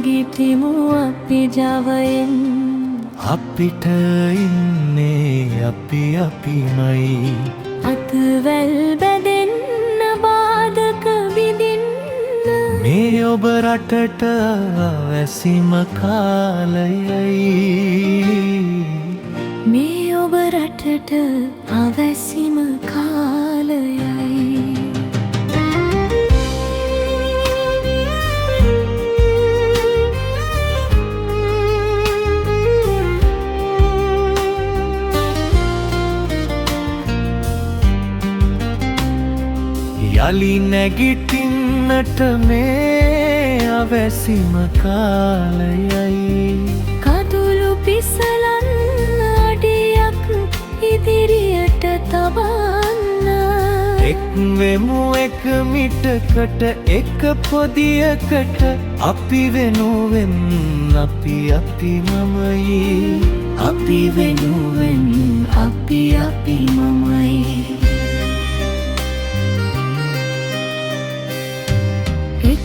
නැගිටිමු අපි ජවයෙන් අපිට ඉන්නේ අපි අපිමයි අතවැල් බැඳෙන්න බාධක විඳින්න මේ ඔබ රටට වැසිම කාලයයි මේ ඔබ රටට අවැසිම කාලයයි යලි නැගිටින්නට මේ අවැසිම කාලයයි කඳුළු පිසලන්න අඩියක් ඉදිරියට තබන්න එක් වෙමු එක මිටකට එක පොදියකට අපි වෙනුවෙන් අපි අපිමමයි අපි වෙනුවෙන් අපි අපිමමයි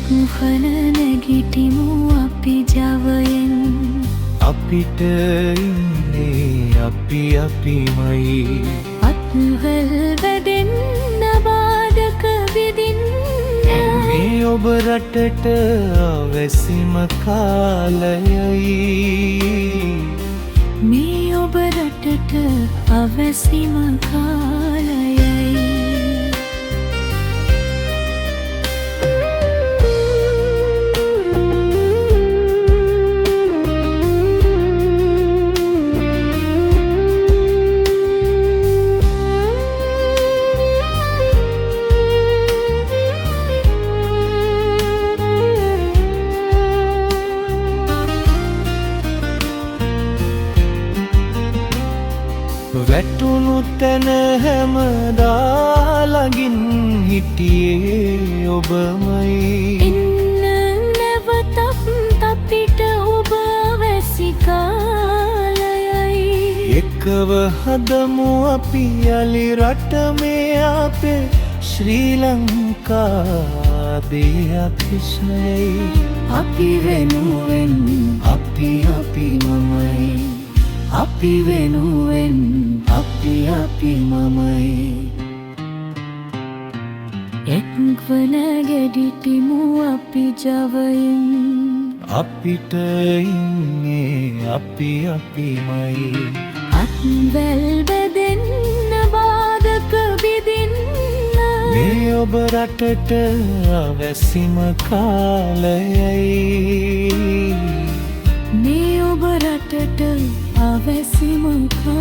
මුහන නැගිටිමු අපි ජවයෙන් අපිට ඉන්නේ අපි අපිමයි අත්වැල් වැදෙන්න බාධක විඳින්න මේ ඔබ රටට අවැසිම කාලයයි මේ ඔබ රටට අවැසිම කාලයයි වැටුණු තැන හැමදා ළඟින් හිටියේ ඔබමයි එන්න නැවතත් අපිට ඔබ වැසි කාලයයි එකව හදමු අපි යලි රට මේ අපේ ශ්‍රී ලංකාවේ අතිශයයි අපි වෙනුවෙන් අපි අපිමමයි අපි වෙනුවෙන් අපි අපිමමයි එක්ව නැගිටිමු අපි ජවයෙන් අපිට ඉන්නේ අපි අපිමයි අත්වැල් බැඳෙන්න බාධක විඳින්න මේ ඔබ රටට අවැසිම කාලයයි මේ ඔබ රටට අවැසිම කාලයයි